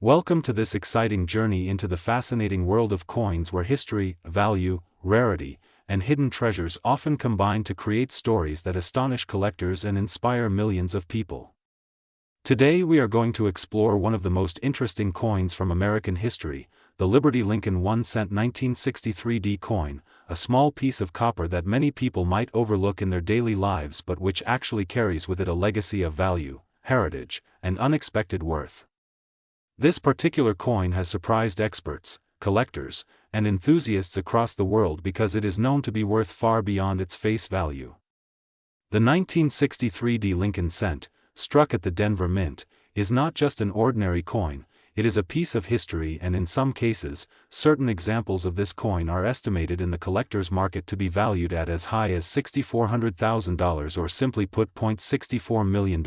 Welcome to this exciting journey into the fascinating world of coins where history, value, rarity, and hidden treasures often combine to create stories that astonish collectors and inspire millions of people. Today we are going to explore one of the most interesting coins from American history, the Liberty Lincoln 1-cent 1963 coin, a small piece of copper that many people might overlook in their daily lives but which actually carries with it a legacy of value, heritage, and unexpected worth. This particular coin has surprised experts, collectors, and enthusiasts across the world because it is known to be worth far beyond its face value. The 1963 Lincoln cent, struck at the Denver Mint, is not just an ordinary coin, it is a piece of history, and in some cases, certain examples of this coin are estimated in the collector's market to be valued at as high as $6,400,000 or simply put $0.64 million.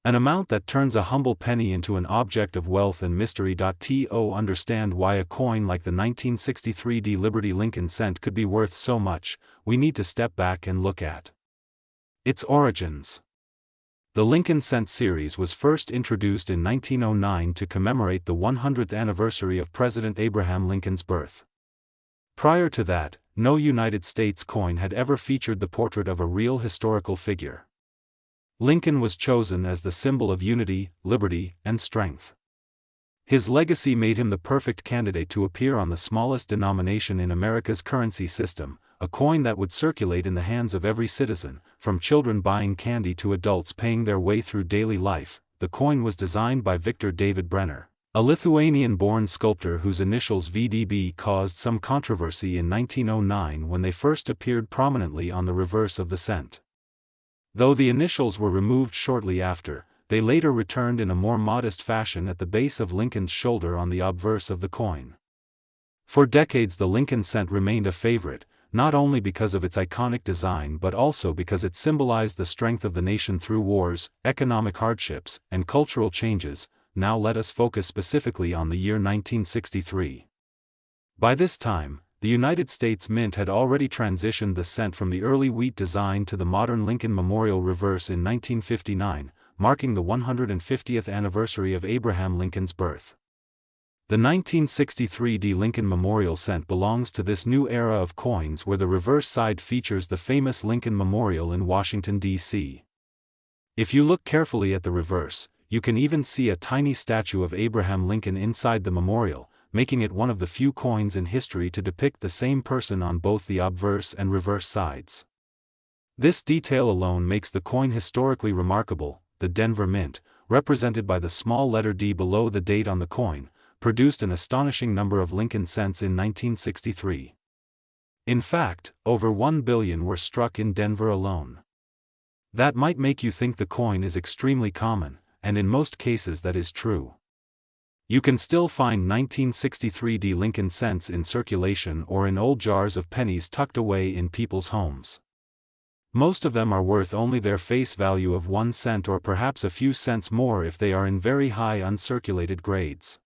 An amount that turns a humble penny into an object of wealth and mystery. To understand why a coin like the 1963 Liberty Lincoln cent could be worth so much, we need to step back and look at its origins. The Lincoln cent series was first introduced in 1909 to commemorate the 100th anniversary of President Abraham Lincoln's birth. Prior to that, no United States coin had ever featured the portrait of a real historical figure. Lincoln was chosen as the symbol of unity, liberty, and strength. His legacy made him the perfect candidate to appear on the smallest denomination in America's currency system, a coin that would circulate in the hands of every citizen, from children buying candy to adults paying their way through daily life. The coin was designed by Victor David Brenner, a Lithuanian-born sculptor whose initials VDB caused some controversy in 1909 when they first appeared prominently on the reverse of the cent. Though the initials were removed shortly after, they later returned in a more modest fashion at the base of Lincoln's shoulder on the obverse of the coin. For decades the Lincoln cent remained a favorite, not only because of its iconic design but also because it symbolized the strength of the nation through wars, economic hardships, and cultural changes. Now let us focus specifically on the year 1963. By this time, the United States Mint had already transitioned the cent from the early wheat design to the modern Lincoln Memorial reverse in 1959, marking the 150th anniversary of Abraham Lincoln's birth. The 1963 Lincoln Memorial cent belongs to this new era of coins where the reverse side features the famous Lincoln Memorial in Washington, D.C. If you look carefully at the reverse, you can even see a tiny statue of Abraham Lincoln inside the memorial, making it one of the few coins in history to depict the same person on both the obverse and reverse sides. This detail alone makes the coin historically remarkable. The Denver Mint, represented by the small letter D below the date on the coin, produced an astonishing number of Lincoln cents in 1963. In fact, over 1 billion were struck in Denver alone. That might make you think the coin is extremely common, and in most cases that is true. You can still find 1963 Lincoln cents in circulation or in old jars of pennies tucked away in people's homes. Most of them are worth only their face value of 1 cent or perhaps a few cents more if they are in very high uncirculated grades.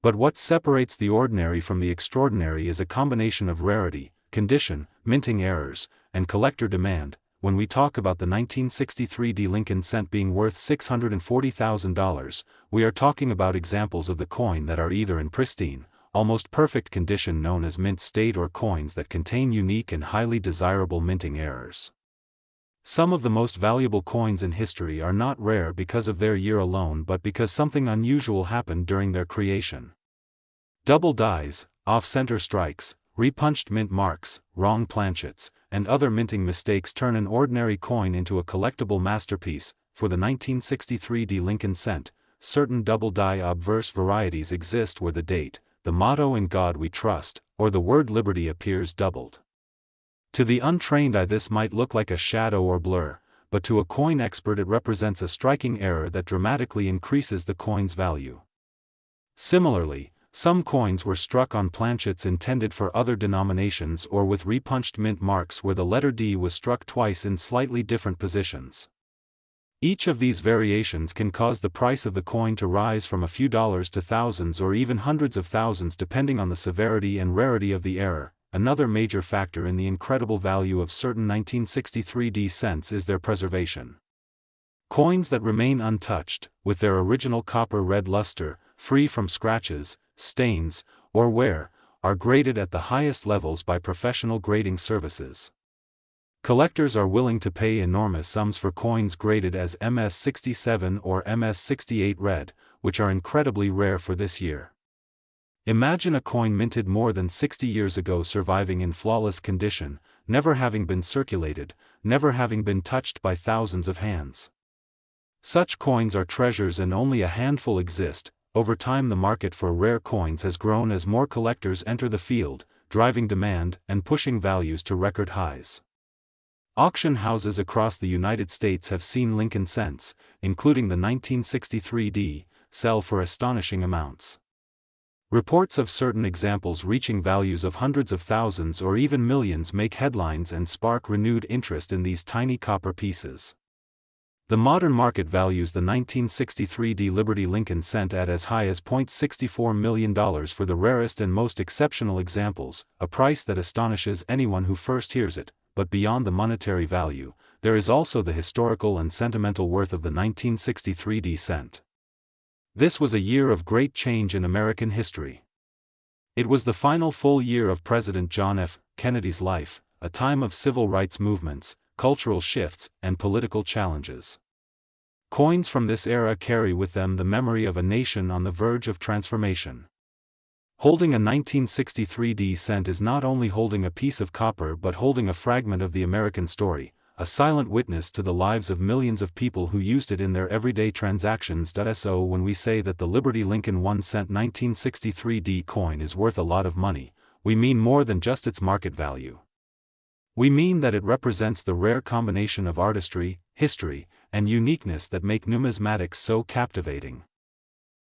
But what separates the ordinary from the extraordinary is a combination of rarity, condition, minting errors, and collector demand. When we talk about the 1963 Lincoln cent being worth $640,000, we are talking about examples of the coin that are either in pristine, almost perfect condition known as mint state or coins that contain unique and highly desirable minting errors. Some of the most valuable coins in history are not rare because of their year alone but because something unusual happened during their creation. Double dies, off-center strikes, repunched mint marks, wrong planchets, and other minting mistakes turn an ordinary coin into a collectible masterpiece. For the 1963 Lincoln cent, certain double die obverse varieties exist where the date, the motto "In God We Trust," or the word liberty appears doubled. To the untrained eye this might look like a shadow or blur, but to a coin expert it represents a striking error that dramatically increases the coin's value. Similarly, some coins were struck on planchets intended for other denominations or with repunched mint marks where the letter D was struck twice in slightly different positions. Each of these variations can cause the price of the coin to rise from a few dollars to thousands or even hundreds of thousands depending on the severity and rarity of the error. Another major factor in the incredible value of certain 1963 cents is their preservation. Coins that remain untouched, with their original copper-red luster, free from scratches, stains, or wear, are graded at the highest levels by professional grading services. Collectors are willing to pay enormous sums for coins graded as MS-67 or MS-68 red, which are incredibly rare for this year. Imagine a coin minted more than 60 years ago surviving in flawless condition, never having been circulated, never having been touched by thousands of hands. Such coins are treasures and only a handful exist. Over time the market for rare coins has grown as more collectors enter the field, driving demand and pushing values to record highs. Auction houses across the United States have seen Lincoln cents, including the 1963 D, sell for astonishing amounts. Reports of certain examples reaching values of hundreds of thousands or even millions make headlines and spark renewed interest in these tiny copper pieces. The modern market values the 1963 D Liberty Lincoln cent at as high as $0.64 million for the rarest and most exceptional examples, a price that astonishes anyone who first hears it. But beyond the monetary value, there is also the historical and sentimental worth of the 1963 D cent. This was a year of great change in American history. It was the final full year of President John F. Kennedy's life, a time of civil rights movements, cultural shifts, and political challenges. Coins from this era carry with them the memory of a nation on the verge of transformation. Holding a 1963 D cent is not only holding a piece of copper but holding a fragment of the American story, a silent witness to the lives of millions of people who used it in their everyday transactions. So when we say that the Liberty Lincoln 1 cent 1963 D coin is worth a lot of money, we mean more than just its market value. We mean that it represents the rare combination of artistry, history, and uniqueness that make numismatics so captivating.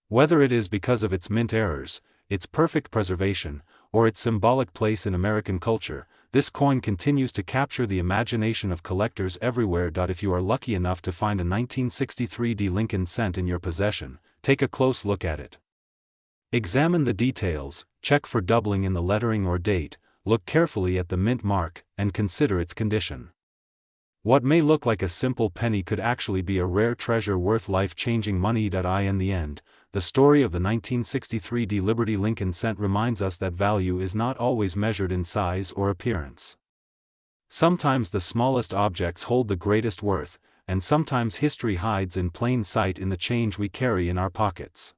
Whether it is because of its mint errors, its perfect preservation, or its symbolic place in American culture, this coin continues to capture the imagination of collectors everywhere. If you are lucky enough to find a 1963 D Lincoln cent in your possession, take a close look at it. Examine the details, check for doubling in the lettering or date, look carefully at the mint mark, and consider its condition. What may look like a simple penny could actually be a rare treasure worth life-changing money. In the end, the story of the 1963 D Liberty Lincoln cent reminds us that value is not always measured in size or appearance. Sometimes the smallest objects hold the greatest worth, and sometimes history hides in plain sight in the change we carry in our pockets.